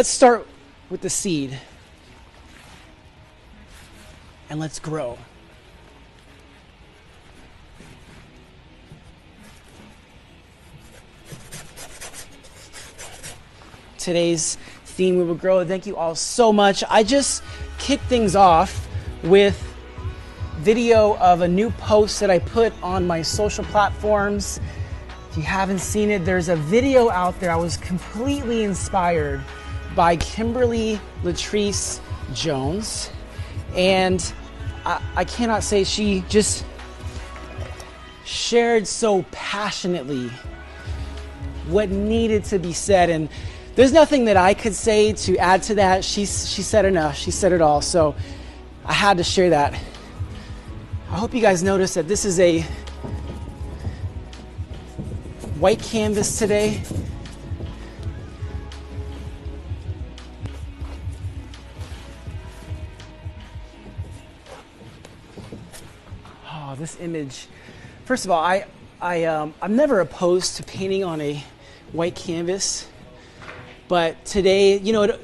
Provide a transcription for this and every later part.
let's start with the seed. And let's grow. Today's theme, we will grow. Thank you all so much. I just kicked things off with video of a new post that I put on my social platforms. If you haven't seen it, there's a video out there. I was completely inspired by Kimberly Latrice Jones. And I cannot say, she just shared so passionately what needed to be said. And there's nothing that I could say to add to that. She said enough. She said it all. So I had to share that. I hope you guys noticed that this is a white canvas today. Oh, this image. First of all, I'm never opposed to painting on a white canvas, but today, you know,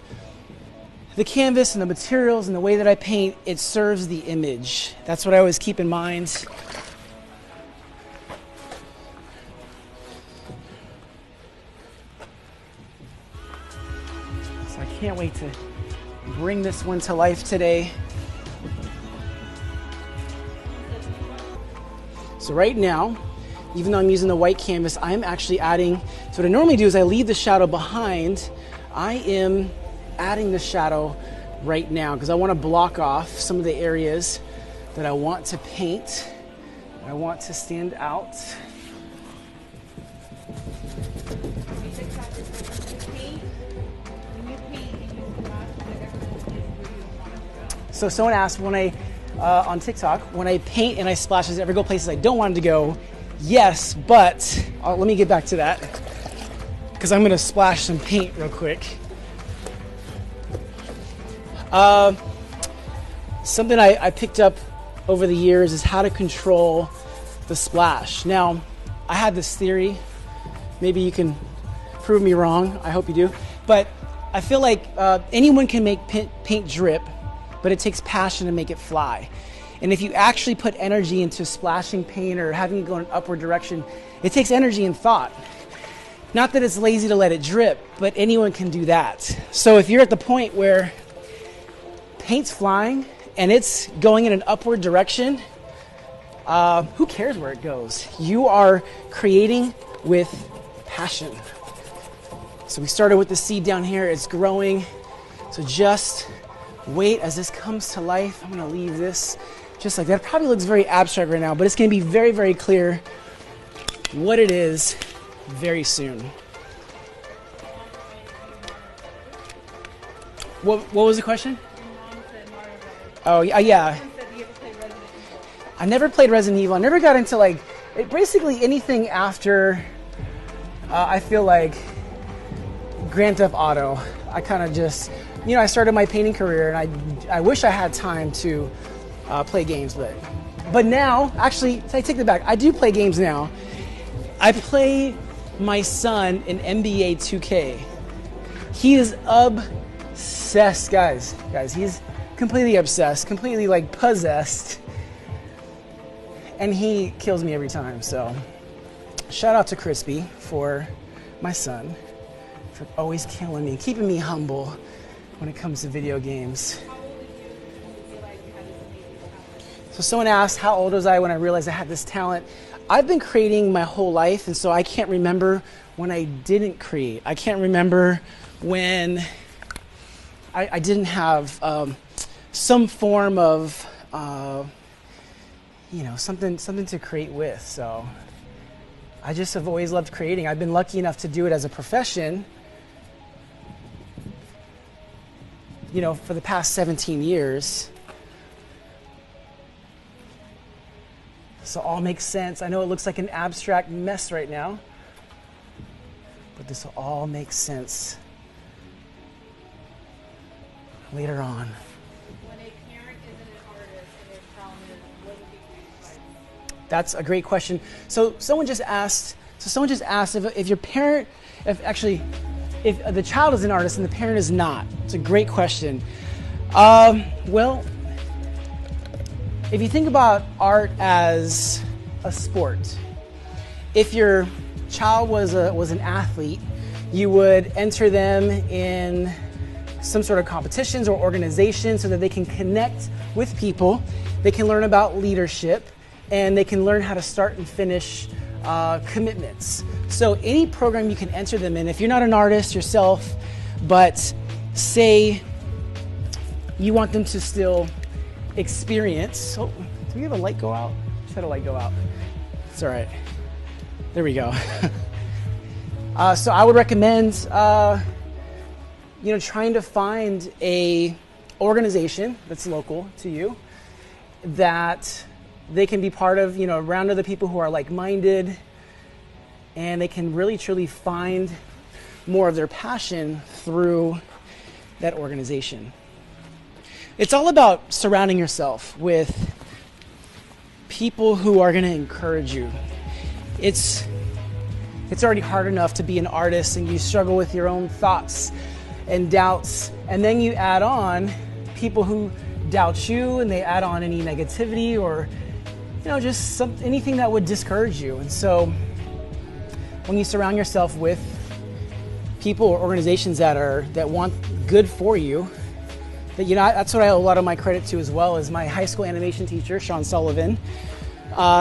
the canvas and the materials and the way that I paint, it serves the image. That's what I always keep in mind. So I can't wait to bring this one to life today. So right now, even though I'm using the white canvas, I'm actually adding, so what I normally do is I leave the shadow behind. I am adding the shadow right now because I want to block off some of the areas that I want to paint. I want to stand out. So someone asked when I, on TikTok, when I paint and I splash, does it ever go places I don't want it to go? Yes, but let me get back to that because I'm going to splash some paint real quick. Something I picked up over the years is how to control the splash. Now, I had this theory. Maybe you can prove me wrong. I hope you do. But I feel like anyone can make paint drip, but it takes passion to make it fly. And if you actually put energy into splashing paint or having it go in an upward direction, it takes energy and thought. Not that it's lazy to let it drip, but anyone can do that. So if you're at the point where paint's flying and it's going in an upward direction, who cares where it goes? You are creating with passion. So we started with the seed down here, it's growing. So just wait as this comes to life. I'm gonna leave this just like that. It probably looks very abstract right now, but it's gonna be very, very clear what it is very soon. What was the question? Oh, yeah. I never played Resident Evil. I never got into basically anything after, I feel like, Grand Theft Auto. I kind of just, I started my painting career and I wish I had time to play games, but now, actually, I take that back. I do play games now. I play my son in NBA 2K. He is obsessed, guys, he's completely obsessed, completely possessed, and he kills me every time. So shout out to Crispy for my son, for always killing me, keeping me humble when it comes to video games. So someone asked how old was I when I realized I had this talent. I've been creating my whole life, and so I can't remember when I didn't create. I can't remember when I didn't have some form of, something to create with. So I just have always loved creating. I've been lucky enough to do it as a profession, for the past 17 years. So all makes sense. I know it looks like an abstract mess right now, but this will all make sense later on. When a parent isn't an artist and their problem is, what would be your advice? That's a great question. So someone just asked if your parent, if the child is an artist and the parent is not? It's a great question. Well, if you think about art as a sport, if your child was an athlete, you would enter them in some sort of competitions or organizations so that they can connect with people, they can learn about leadership, and they can learn how to start and finish commitments. So any program you can enter them in, if you're not an artist yourself, but say you want them to still experience. Oh, do we have a light go out? Just had a light go out. It's all right. There we go. So I would recommend, trying to find a organization that's local to you that they can be part of, around other people who are like-minded, and they can really truly find more of their passion through that organization. It's all about surrounding yourself with people who are going to encourage you. It's already hard enough to be an artist and you struggle with your own thoughts and doubts, and then you add on people who doubt you, and they add on any negativity or just anything that would discourage you. And so when you surround yourself with people or organizations that want good for you, that's what I owe a lot of my credit to as well, as my high school animation teacher, Sean Sullivan.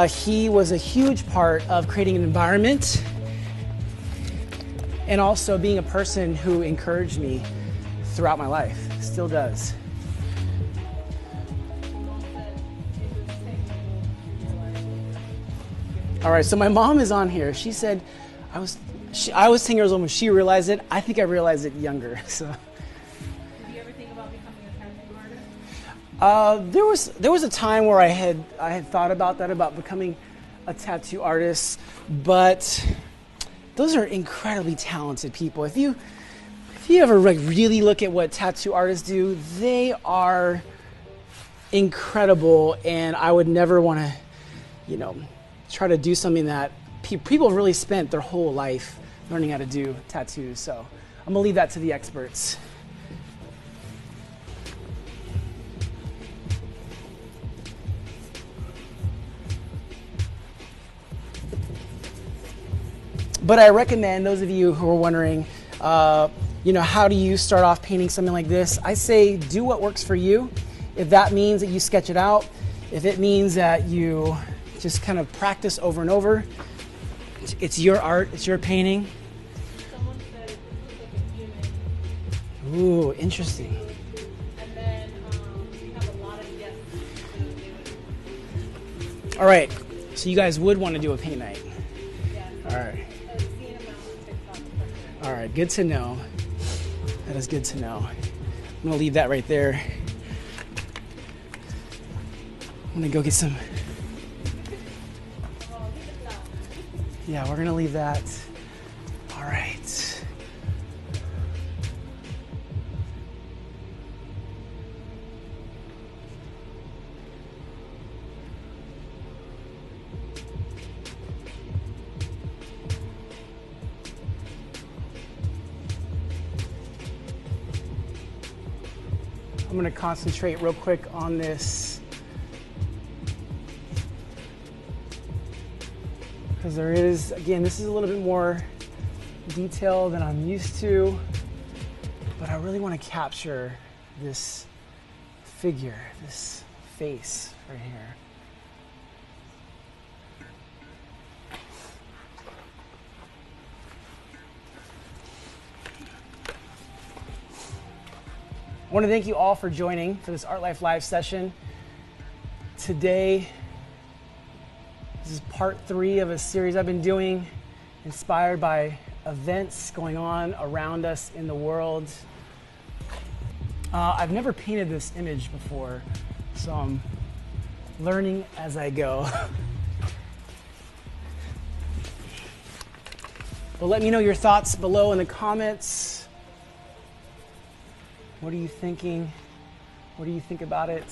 He was a huge part of creating an environment and also being a person who encouraged me throughout my life, still does. All right, so my mom is on here. She said, I was 10 years old when she realized it. I think I realized it younger. So. Did you ever think about becoming a tattoo artist? There was a time where I had thought about that, about becoming a tattoo artist, but those are incredibly talented people. If you ever really look at what tattoo artists do, they are incredible, and I would never want to, try to do something that people really spent their whole life learning how to do tattoos. So I'm gonna leave that to the experts. But I recommend those of you who are wondering, how do you start off painting something like this? I say do what works for you. If that means that you sketch it out, if it means that you just kind of practice over and over, it's your art, it's your painting. Someone said it looks like a human. Ooh, interesting. And then we have a lot of yes. All right, so you guys would want to do a paint night. Yeah. All right. I've seen them on TikTok. All right, good to know. That is good to know. I'm gonna leave that right there. I'm gonna go get some. Yeah, we're gonna leave that. All right. I'm gonna concentrate real quick on this, because there is, again, this is a little bit more detail than I'm used to, but I really want to capture this figure, this face right here. I want to thank you all for joining for this Art Life Live session. Today, this is part 3 of a series I've been doing, inspired by events going on around us in the world. I've never painted this image before, so I'm learning as I go. But let me know your thoughts below in the comments. What are you thinking? What do you think about it?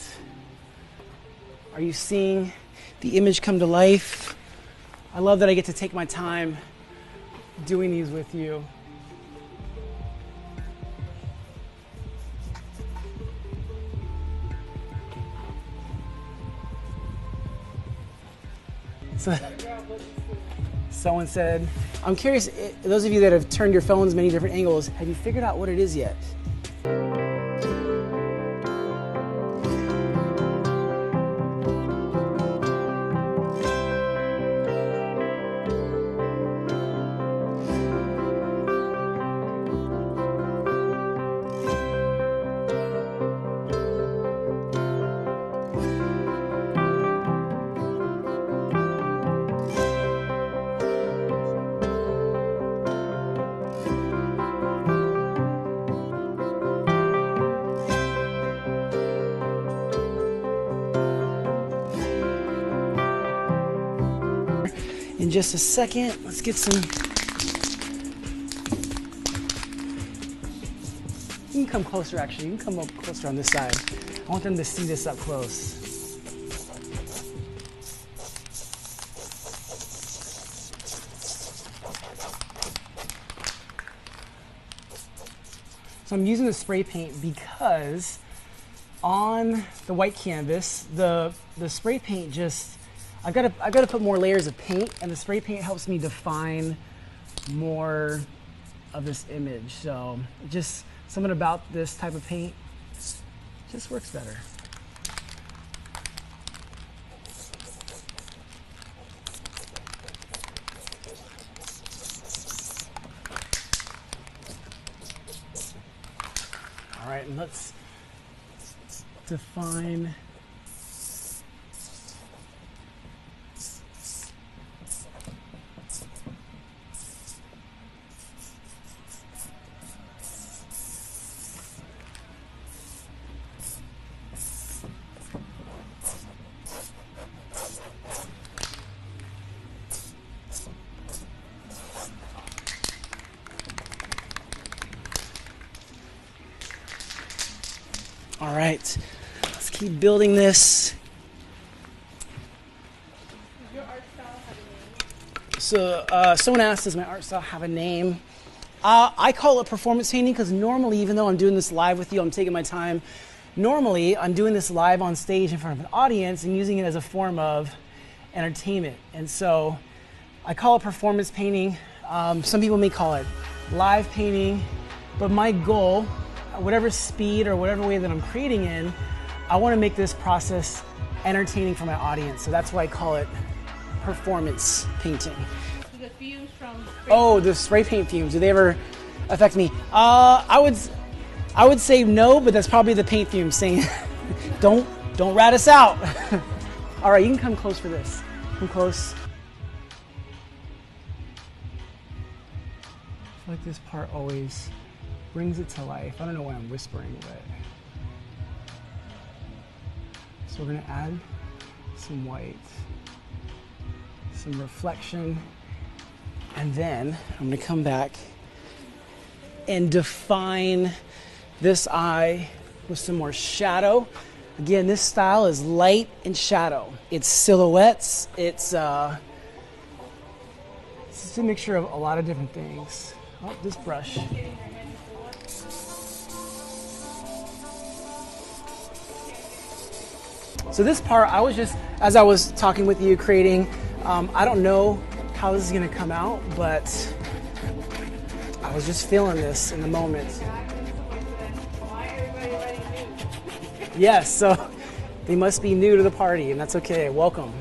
Are you seeing the image come to life? I love that I get to take my time doing these with you. So, someone said, I'm curious, those of you that have turned your phones many different angles, have you figured out what it is yet? In just a second, let's get some. You can come closer, actually. You can come up closer on this side. I want them to see this up close. So I'm using the spray paint because on the white canvas, the spray paint just, I gotta put more layers of paint, and the spray paint helps me define more of this image. So just something about this type of paint just works better. All right, and let's define. All right, let's keep building this. Does your art style have a name? So someone asked, does my art style have a name? I call it performance painting because normally, even though I'm doing this live with you, I'm taking my time. Normally, I'm doing this live on stage in front of an audience and using it as a form of entertainment. And so I call it performance painting. Some people may call it live painting, but my goal, whatever speed or whatever way that I'm creating in, I want to make this process entertaining for my audience. So that's why I call it performance painting. Do the fumes from Oh, the spray paint fumes, do they ever affect me? I would say no, but that's probably the paint fumes saying, don't rat us out. All right, you can come close for this. Come close. I feel like this part always brings it to life. I don't know why I'm whispering, but. So we're gonna add some white, some reflection, and then I'm gonna come back and define this eye with some more shadow. Again, this style is light and shadow. It's silhouettes, it's a mixture of a lot of different things. Oh, this brush. So this part, I was just, as I was talking with you, creating, I don't know how this is gonna come out, but I was just feeling this in the moment. why everybody letting new? Yes, so they must be new to the party, and that's okay. Welcome.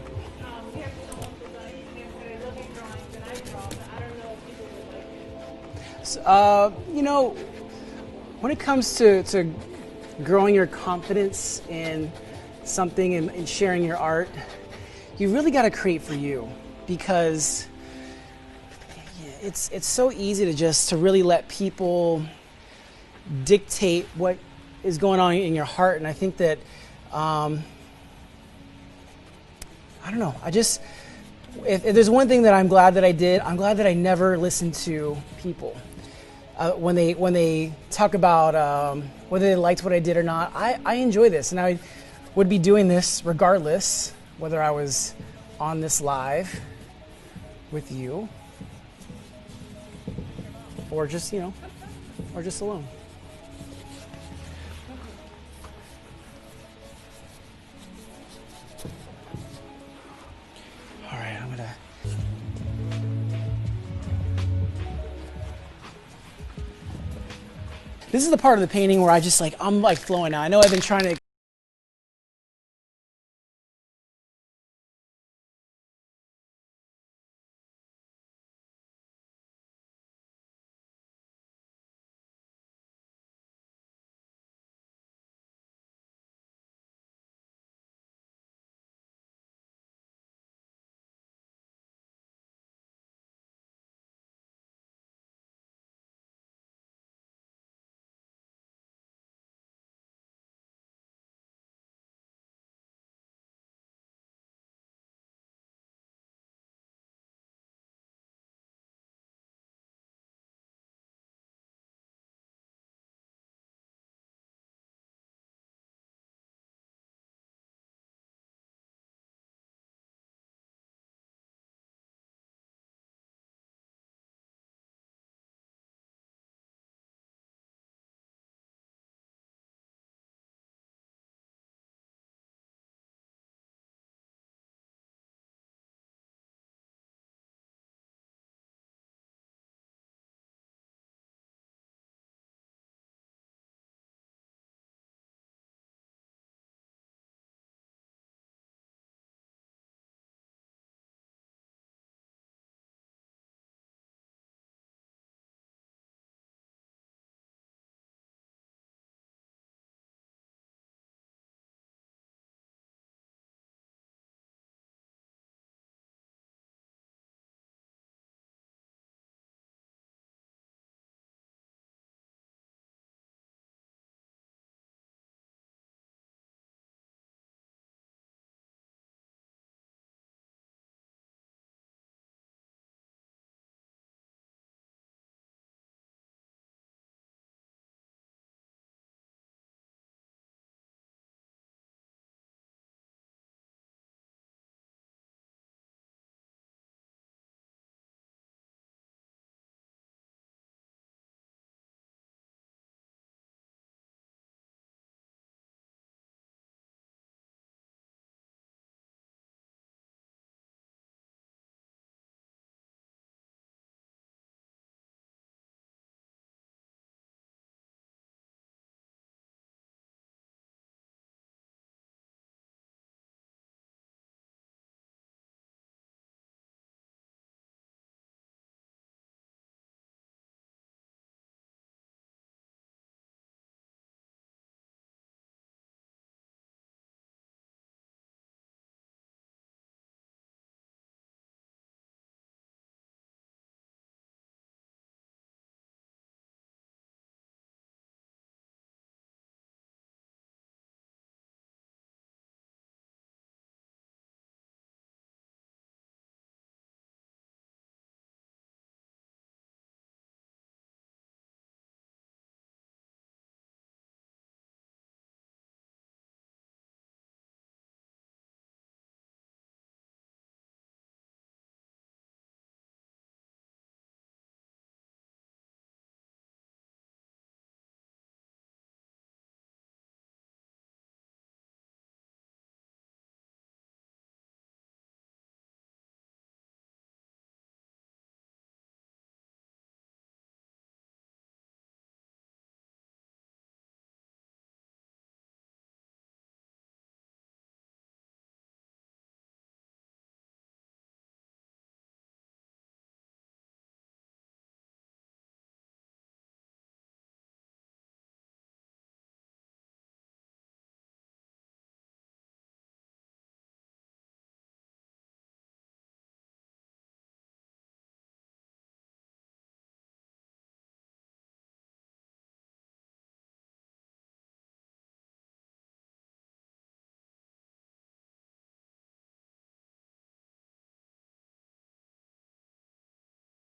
We have some design here that I look at drawings and I draw, but I don't know if people would like it. So, you know, when it comes to growing your confidence in something and sharing your art, you really got to create for you, because it's so easy to really let people dictate what is going on in your heart. And I think that I don't know, if there's one thing that I'm glad that I did, I'm glad that I never listened to people when they talk about whether they liked what I did or not. I enjoy this, and I would be doing this regardless whether I was on this live with you or just, or just alone. All right, I'm gonna This is the part of the painting where I'm like flowing out. I know I've been trying to